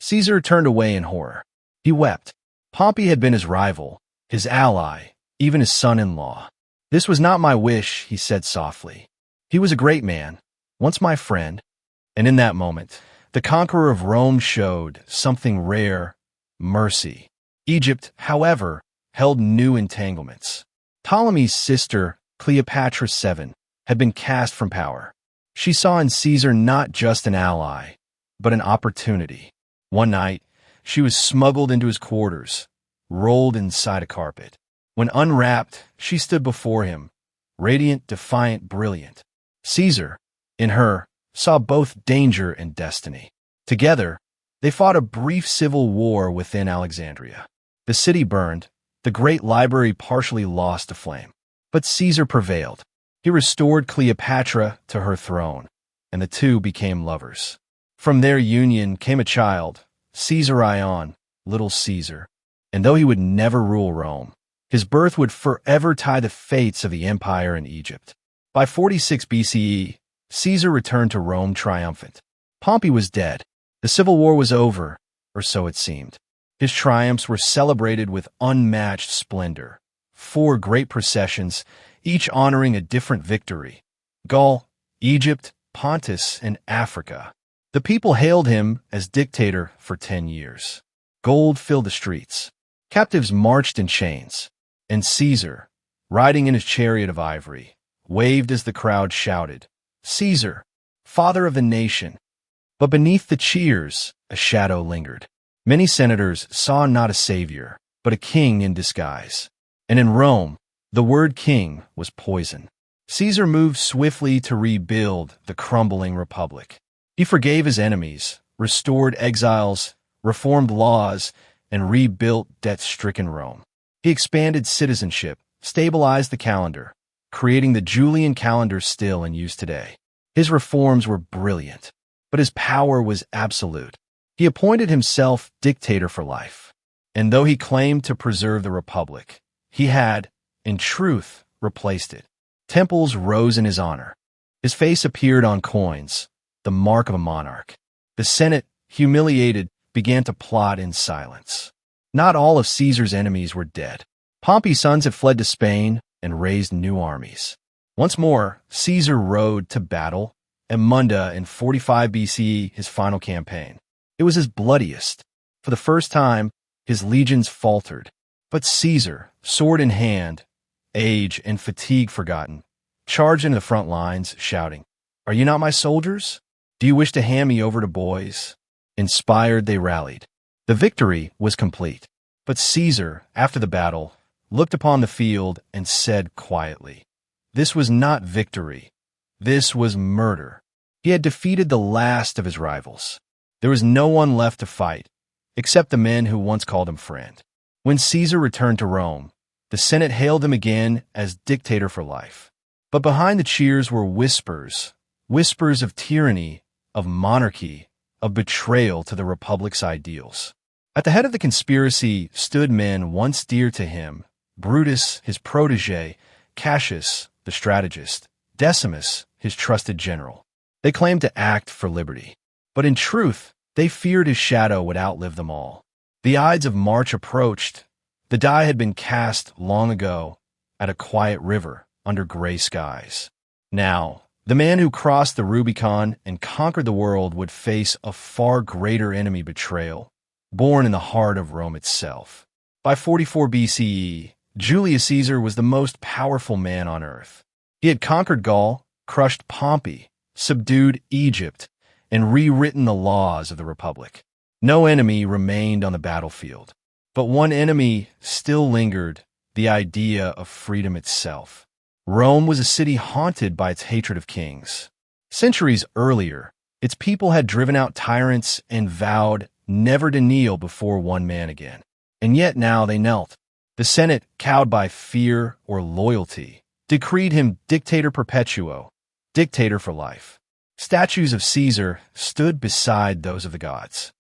Caesar turned away in horror. He wept. Pompey had been his rival, his ally, even his son-in-law. "This was not my wish," he said softly. "He was a great man, once my friend." And in that moment, the conqueror of Rome showed something rare: mercy. Egypt, however, held new entanglements. Ptolemy's sister, Cleopatra VII, had been cast from power. She saw in Caesar not just an ally, but an opportunity. One night, she was smuggled into his quarters, rolled inside a carpet. When unwrapped, she stood before him, radiant, defiant, brilliant. Caesar, in her, saw both danger and destiny. Together, they fought a brief civil war within Alexandria. The city burned, the great library partially lost to flame. But Caesar prevailed. He restored Cleopatra to her throne, and the two became lovers. From their union came a child, Caesarion, little Caesar. And though he would never rule Rome, his birth would forever tie the fates of the empire in Egypt. By 46 BCE, Caesar returned to Rome triumphant. Pompey was dead. The civil war was over, or so it seemed. His triumphs were celebrated with unmatched splendor. 4 great processions, each honoring a different victory: Gaul, Egypt, Pontus, and Africa. The people hailed him as dictator for 10 years. Gold filled the streets. Captives marched in chains. And Caesar, riding in his chariot of ivory, waved as the crowd shouted, "Caesar, father of the nation." But beneath the cheers, a shadow lingered. Many senators saw not a savior, but a king in disguise. And in Rome, the word king was poison. Caesar moved swiftly to rebuild the crumbling republic. He forgave his enemies, restored exiles, reformed laws, and rebuilt debt-stricken Rome. He expanded citizenship, stabilized the calendar, creating the Julian calendar still in use today. His reforms were brilliant, but his power was absolute. He appointed himself dictator for life. And though he claimed to preserve the republic, he had, in truth, replaced it. Temples rose in his honor. His face appeared on coins, the mark of a monarch. The Senate, humiliated, began to plot in silence. Not all of Caesar's enemies were dead. Pompey's sons had fled to Spain and raised new armies. Once more, Caesar rode to battle at Munda in 45 BCE, his final campaign. It was his bloodiest. For the first time, his legions faltered. But Caesar, sword in hand, age and fatigue forgotten, charged into the front lines, shouting, "Are you not my soldiers? Do you wish to hand me over to boys?" Inspired, they rallied. The victory was complete. But Caesar, after the battle, looked upon the field and said quietly, "This was not victory. This was murder." He had defeated the last of his rivals. There was no one left to fight, except the men who once called him friend. When Caesar returned to Rome, the Senate hailed him again as dictator for life. But behind the cheers were whispers, whispers of tyranny, of monarchy, of betrayal to the republic's ideals. At the head of the conspiracy stood men once dear to him: Brutus, his protege; Cassius, the strategist; Decimus, his trusted general. They claimed to act for liberty. But in truth, they feared his shadow would outlive them all. The Ides of March approached. The die had been cast long ago at a quiet river under gray skies. Now, the man who crossed the Rubicon and conquered the world would face a far greater enemy: betrayal, born in the heart of Rome itself. By 44 BCE, Julius Caesar was the most powerful man on earth. He had conquered Gaul, crushed Pompey, subdued Egypt, and rewritten the laws of the Republic. No enemy remained on the battlefield. But one enemy still lingered: the idea of freedom itself. Rome was a city haunted by its hatred of kings. Centuries earlier, its people had driven out tyrants and vowed never to kneel before one man again. And yet now they knelt. The Senate, cowed by fear or loyalty, decreed him dictator perpetuo, dictator for life. Statues of Caesar stood beside those of the gods.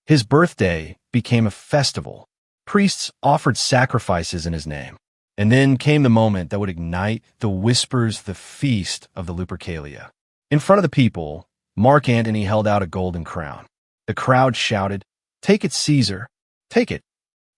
His birthday became a festival. Priests offered sacrifices in his name. And then came the moment that would ignite the whispers, the feast of the Lupercalia. In front of the people, Mark Antony held out a golden crown. The crowd shouted, "Take it, Caesar. Take it."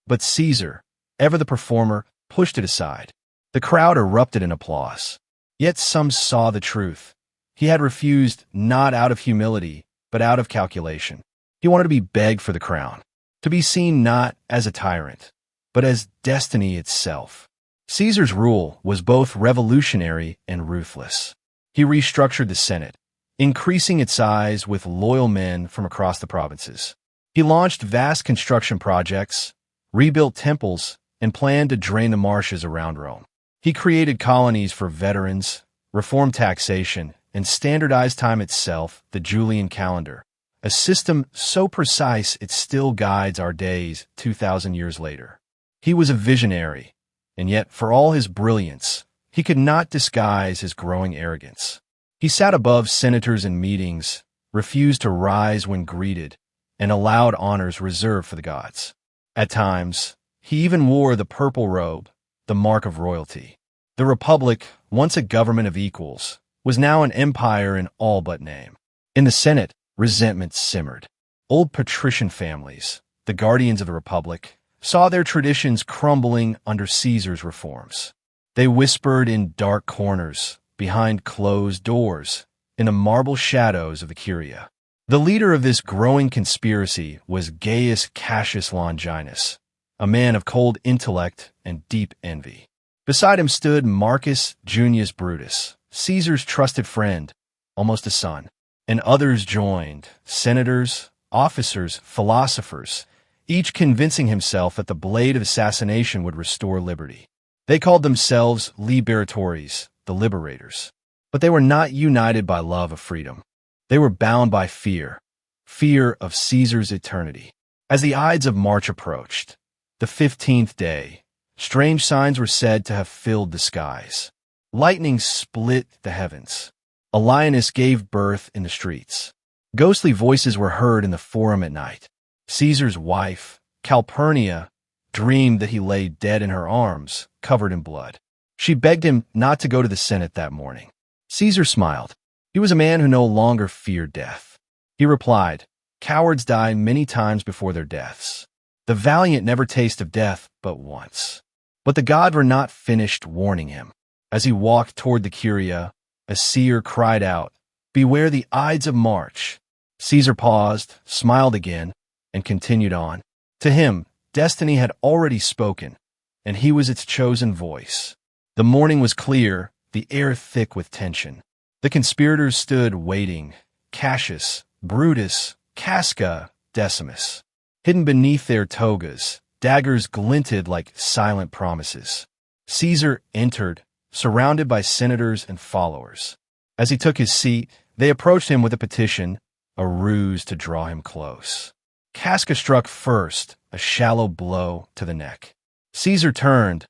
But Caesar, ever the performer, pushed it aside. The crowd erupted in applause. Yet some saw the truth. He had refused not out of humility, but out of calculation. He wanted to be begged for the crown, to be seen not as a tyrant, but as destiny itself. Caesar's rule was both revolutionary and ruthless. He restructured the Senate, increasing its size with loyal men from across the provinces. He launched vast construction projects, rebuilt temples, and planned to drain the marshes around Rome. He created colonies for veterans, reformed taxation, and standardized time itself, the Julian calendar, a system so precise it still guides our days 2,000 years later. He was a visionary, and yet, for all his brilliance, he could not disguise his growing arrogance. He sat above senators in meetings, refused to rise when greeted, and allowed honors reserved for the gods. At times, he even wore the purple robe, the mark of royalty. The Republic, once a government of equals, was now an empire in all but name. In the Senate, resentment simmered. Old patrician families, the guardians of the Republic, saw their traditions crumbling under Caesar's reforms. They whispered in dark corners, behind closed doors, in the marble shadows of the Curia. The leader of this growing conspiracy was Gaius Cassius Longinus, a man of cold intellect and deep envy. Beside him stood Marcus Junius Brutus, Caesar's trusted friend, almost a son, and others joined, senators, officers, philosophers, each convincing himself that the blade of assassination would restore liberty. They called themselves liberatores, the liberators. But they were not united by love of freedom. They were bound by fear, fear of Caesar's eternity. As the Ides of March approached, the 15th day, strange signs were said to have filled the skies. Lightning split the heavens. A lioness gave birth in the streets. Ghostly voices were heard in the forum at night. Caesar's wife, Calpurnia, dreamed that he lay dead in her arms, covered in blood. She begged him not to go to the Senate that morning. Caesar smiled. He was a man who no longer feared death. He replied, "Cowards die many times before their deaths. The valiant never taste of death but once." But the gods were not finished warning him. As he walked toward the Curia, a seer cried out, "Beware the Ides of March." Caesar paused, smiled again, and continued on. To him, destiny had already spoken, and he was its chosen voice. The morning was clear, the air thick with tension. The conspirators stood waiting, Cassius, Brutus, Casca, Decimus. Hidden beneath their togas, daggers glinted like silent promises. Caesar entered, surrounded by senators and followers. As he took his seat, they approached him with a petition, a ruse to draw him close. Casca struck first, a shallow blow to the neck. Caesar turned,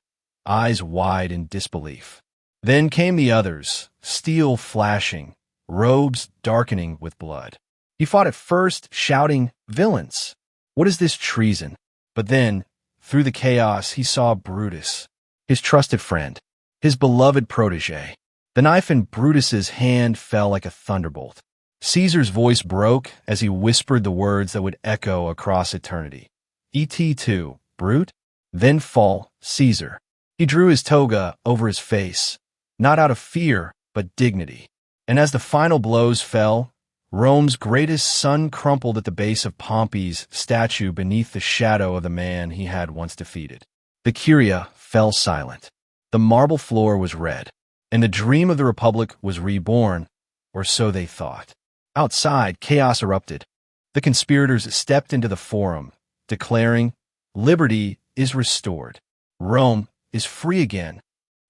eyes wide in disbelief. Then came the others, steel flashing, robes darkening with blood. He fought at first, shouting, "Villains! What is this treason?" But then, through the chaos, he saw Brutus, his trusted friend, his beloved protege. The knife in Brutus's hand fell like a thunderbolt. Caesar's voice broke as he whispered the words that would echo across eternity. Et tu, Brute? Then fall, Caesar. He drew his toga over his face, not out of fear, but dignity. And as the final blows fell, Rome's greatest son crumpled at the base of Pompey's statue beneath the shadow of the man he had once defeated. The Curia fell silent. The marble floor was red, and the dream of the Republic was reborn, or so they thought. Outside, chaos erupted. The conspirators stepped into the forum, declaring, "Liberty is restored. Rome is free again."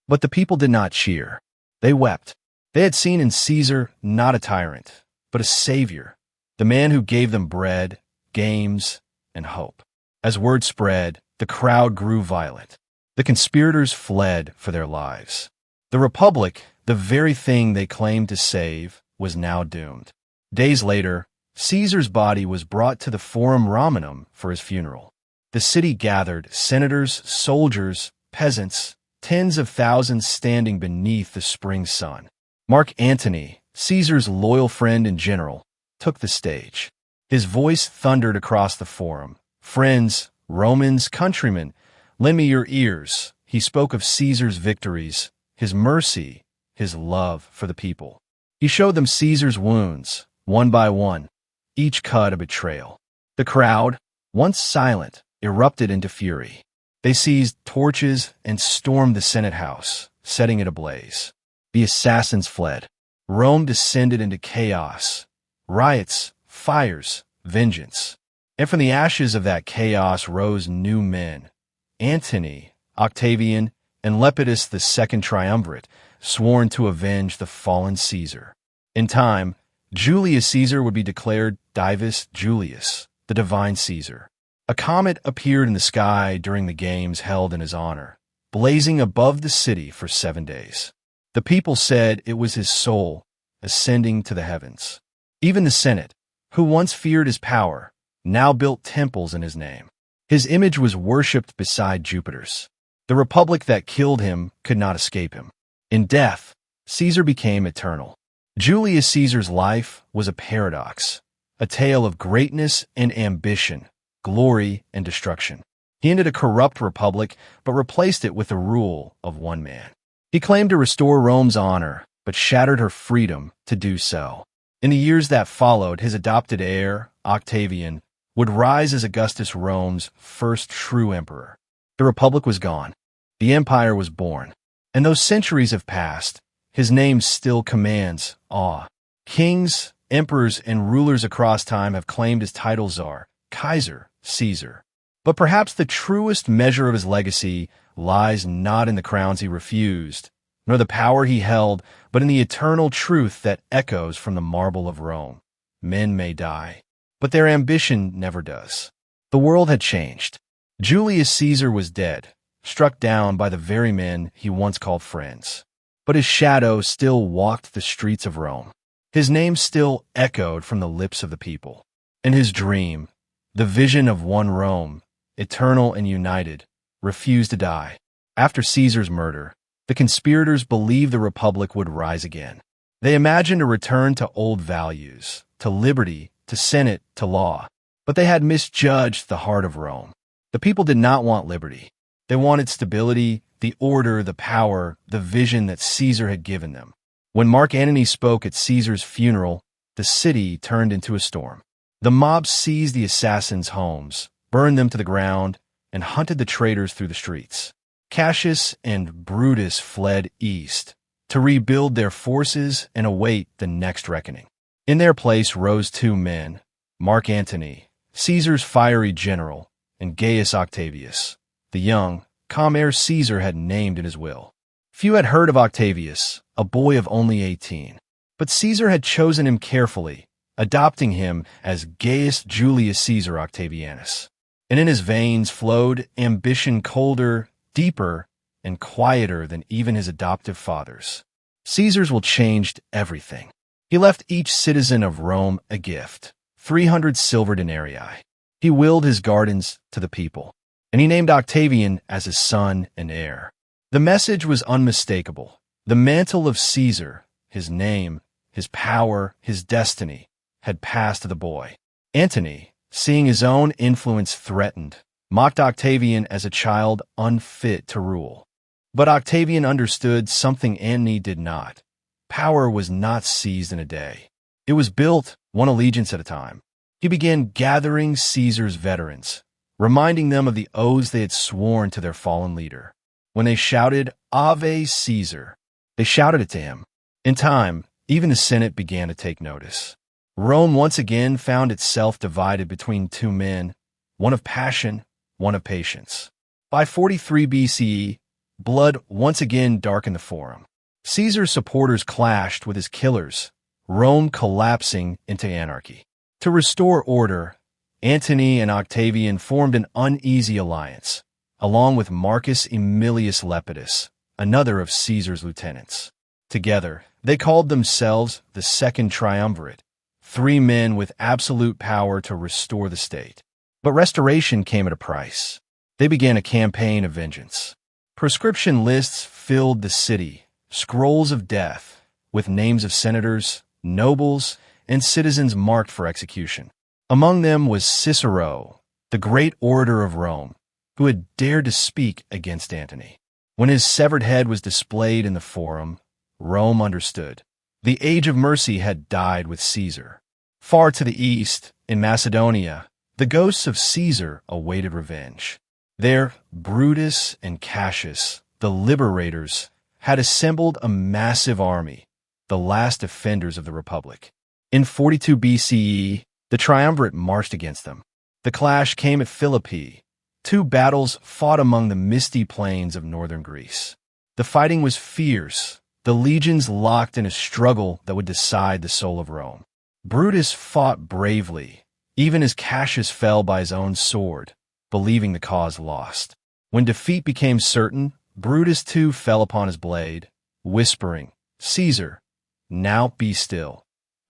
But the people did not cheer. They wept. They had seen in Caesar not a tyrant, but a savior, the man who gave them bread, games, and hope. As word spread, the crowd grew violent. The conspirators fled for their lives. The Republic, the very thing they claimed to save, was now doomed. Days later, Caesar's body was brought to the Forum Romanum for his funeral. The city gathered, senators, soldiers, peasants, tens of thousands standing beneath the spring sun. Mark Antony, Caesar's loyal friend and general, took the stage. His voice thundered across the forum. "Friends, Romans, countrymen, lend me your ears." He spoke of Caesar's victories, his mercy, his love for the people. He showed them Caesar's wounds, one by one, each cut a betrayal. The crowd, once silent, erupted into fury. They seized torches and stormed the Senate house, setting it ablaze. The assassins fled. Rome descended into chaos. Riots, fires, vengeance. And from the ashes of that chaos rose new men. Antony, Octavian, and Lepidus the second triumvirate, sworn to avenge the fallen Caesar. In time, Julius Caesar would be declared Divus Julius, the divine Caesar. A comet appeared in the sky during the games held in his honor, blazing above the city for 7 days. The people said it was his soul ascending to the heavens. Even the Senate, who once feared his power, now built temples in his name. His image was worshipped beside Jupiter's. The republic that killed him could not escape him. In death, Caesar became eternal. Julius Caesar's life was a paradox, a tale of greatness and ambition, glory and destruction. He ended a corrupt republic, but replaced it with the rule of one man. He claimed to restore Rome's honor, but shattered her freedom to do so. In the years that followed, his adopted heir, Octavian, would rise as Augustus Rome's first true emperor. The republic was gone. The empire was born. And though centuries have passed, his name still commands awe. Kings, emperors, and rulers across time have claimed his titles are Kaiser, Caesar. But perhaps the truest measure of his legacy lies not in the crowns he refused, nor the power he held, but in the eternal truth that echoes from the marble of Rome. Men may die, but their ambition never does. The world had changed. Julius Caesar was dead, struck down by the very men he once called friends. But his shadow still walked the streets of Rome. His name still echoed from the lips of the people. And his dream, the vision of one Rome, eternal and united, refused to die. After Caesar's murder, the conspirators believed the republic would rise again. They imagined a return to old values, to liberty, to Senate, to law. But they had misjudged the heart of Rome. The people did not want liberty. They wanted stability, the order, the power, the vision that Caesar had given them. When Mark Antony spoke at Caesar's funeral, the city turned into a storm. The mob seized the assassins' homes, burned them to the ground, and hunted the traitors through the streets. Cassius and Brutus fled east to rebuild their forces and await the next reckoning. In their place rose two men, Mark Antony, Caesar's fiery general, and Gaius Octavius, the young, calm heir Caesar had named in his will. Few had heard of Octavius, a boy of only 18. But Caesar had chosen him carefully, adopting him as Gaius Julius Caesar Octavianus. And in his veins flowed ambition colder, deeper, and quieter than even his adoptive father's. Caesar's will changed everything. He left each citizen of Rome a gift, 300 silver denarii. He willed his gardens to the people, and he named Octavian as his son and heir. The message was unmistakable. The mantle of Caesar, his name, his power, his destiny, had passed to the boy. Antony, seeing his own influence threatened, mocked Octavian as a child unfit to rule. But Octavian understood something Antony did not. Power was not seized in a day. It was built one allegiance at a time. He began gathering Caesar's veterans, reminding them of the oaths they had sworn to their fallen leader. When they shouted, "Ave Caesar," they shouted it to him. In time, even the Senate began to take notice. Rome once again found itself divided between two men, one of passion, one of patience. By 43 BCE, blood once again darkened the Forum. Caesar's supporters clashed with his killers, Rome collapsing into anarchy. To restore order, Antony and Octavian formed an uneasy alliance, along with Marcus Aemilius Lepidus, another of Caesar's lieutenants. Together, they called themselves the Second Triumvirate, 3 men with absolute power to restore the state. But restoration came at a price. They began a campaign of vengeance. Proscription lists filled the city, scrolls of death, with names of senators, nobles, and citizens marked for execution. Among them was Cicero, the great orator of Rome, who had dared to speak against Antony. When his severed head was displayed in the Forum, Rome understood. The age of mercy had died with Caesar. Far to the east, in Macedonia, the ghosts of Caesar awaited revenge. There, Brutus and Cassius, the liberators, had assembled a massive army, the last defenders of the Republic. In 42 BCE, the triumvirate marched against them. The clash came at Philippi, two battles fought among the misty plains of northern Greece. The fighting was fierce, the legions locked in a struggle that would decide the soul of Rome. Brutus fought bravely, even as Cassius fell by his own sword, believing the cause lost. When defeat became certain, Brutus too fell upon his blade, whispering, "Caesar, now be still.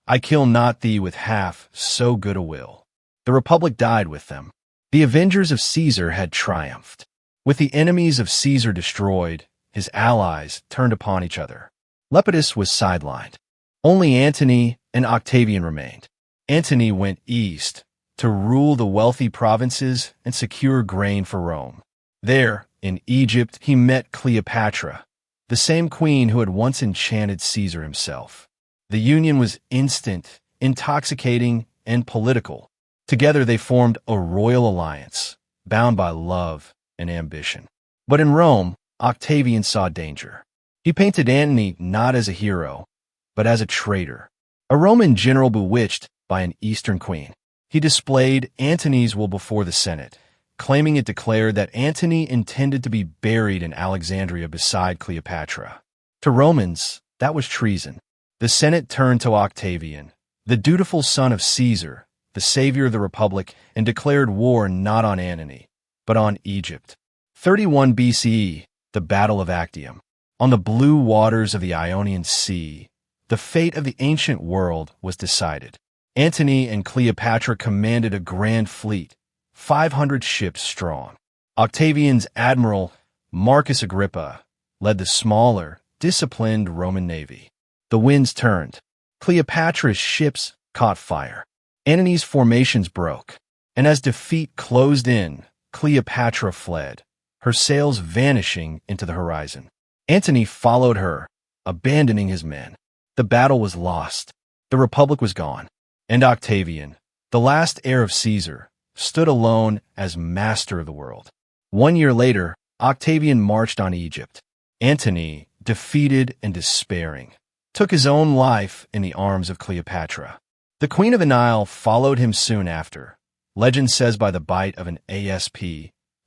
I kill not thee with half so good a will." The Republic died with them. The avengers of Caesar had triumphed. With the enemies of Caesar destroyed, his allies turned upon each other. Lepidus was sidelined. Only Antony and Octavian remained. Antony went east to rule the wealthy provinces and secure grain for Rome. There, in Egypt, he met Cleopatra, the same queen who had once enchanted Caesar himself. The union was instant, intoxicating, and political. Together they formed a royal alliance, bound by love and ambition. But in Rome, Octavian saw danger. He painted Antony not as a hero, but as a traitor, a Roman general bewitched by an Eastern queen. He displayed Antony's will before the Senate, claiming it declared that Antony intended to be buried in Alexandria beside Cleopatra. To Romans, that was treason. The Senate turned to Octavian, the dutiful son of Caesar, the savior of the Republic, and declared war not on Antony, but on Egypt. 31 BCE, the Battle of Actium. On the blue waters of the Ionian Sea, the fate of the ancient world was decided. Antony and Cleopatra commanded a grand fleet, 500 ships strong. Octavian's admiral, Marcus Agrippa, led the smaller, disciplined Roman navy. The winds turned. Cleopatra's ships caught fire. Antony's formations broke, and as defeat closed in, Cleopatra fled, her sails vanishing into the horizon. Antony followed her, abandoning his men. The battle was lost. The Republic was gone. And Octavian, the last heir of Caesar, stood alone as master of the world. 1 year later, Octavian marched on Egypt. Antony, defeated and despairing, took his own life in the arms of Cleopatra. The Queen of the Nile followed him soon after. Legend says by the bite of an asp,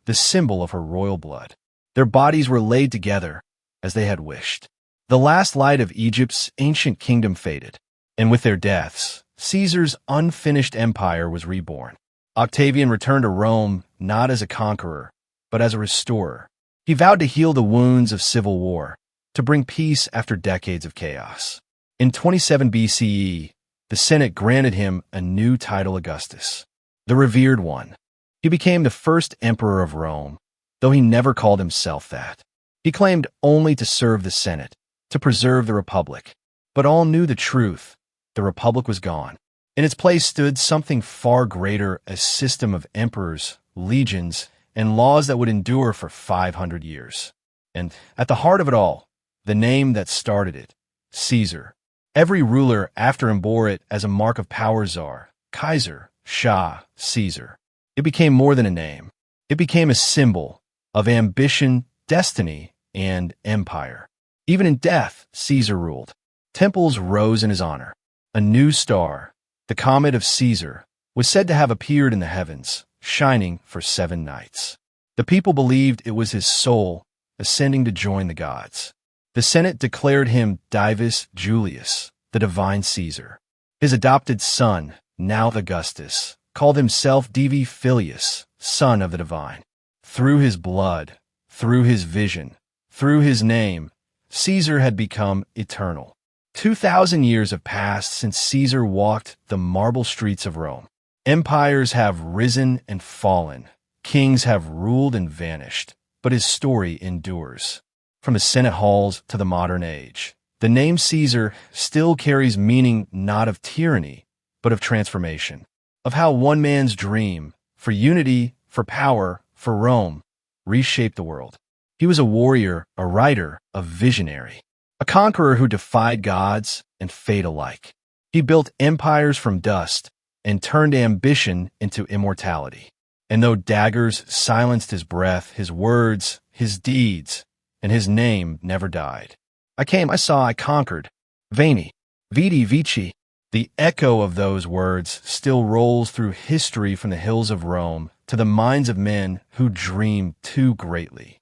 the symbol of her royal blood. Their bodies were laid together as they had wished. The last light of Egypt's ancient kingdom faded, and with their deaths, Caesar's unfinished empire was reborn. Octavian returned to Rome not as a conqueror, but as a restorer. He vowed to heal the wounds of civil war, to bring peace after decades of chaos. In 27 BCE, the Senate granted him a new title, Augustus, the revered one. He became the first emperor of Rome, though he never called himself that. He claimed only to serve the Senate, to preserve the Republic. But all knew the truth. The Republic was gone. In its place stood something far greater, a system of emperors, legions, and laws that would endure for 500 years. And at the heart of it all, the name that started it, Caesar. Every ruler after him bore it as a mark of power: Tsar, Kaiser, Shah, Caesar. It became more than a name. It became a symbol of ambition, destiny, and empire. Even in death, Caesar ruled. Temples rose in his honor. A new star, the comet of Caesar, was said to have appeared in the heavens, shining for 7 nights. The people believed it was his soul ascending to join the gods. The Senate declared him Divus Julius, the divine Caesar. His adopted son, now Augustus, called himself Divi Filius, son of the divine. Through his blood, through his vision, through his name, Caesar had become eternal. 2,000 years have passed since Caesar walked the marble streets of Rome. Empires have risen and fallen. Kings have ruled and vanished. But his story endures. From the Senate halls to the modern age, the name Caesar still carries meaning not of tyranny, but of transformation. of how one man's dream, for unity, for power, for Rome, reshaped the world. He was a warrior, a writer, a visionary, a conqueror who defied gods and fate alike. He built empires from dust and turned ambition into immortality. And though daggers silenced his breath, his words, his deeds, and his name never died. I came, I saw, I conquered. Veni, vidi, vici. The echo of those words still rolls through history from the hills of Rome to the minds of men who dreamed too greatly.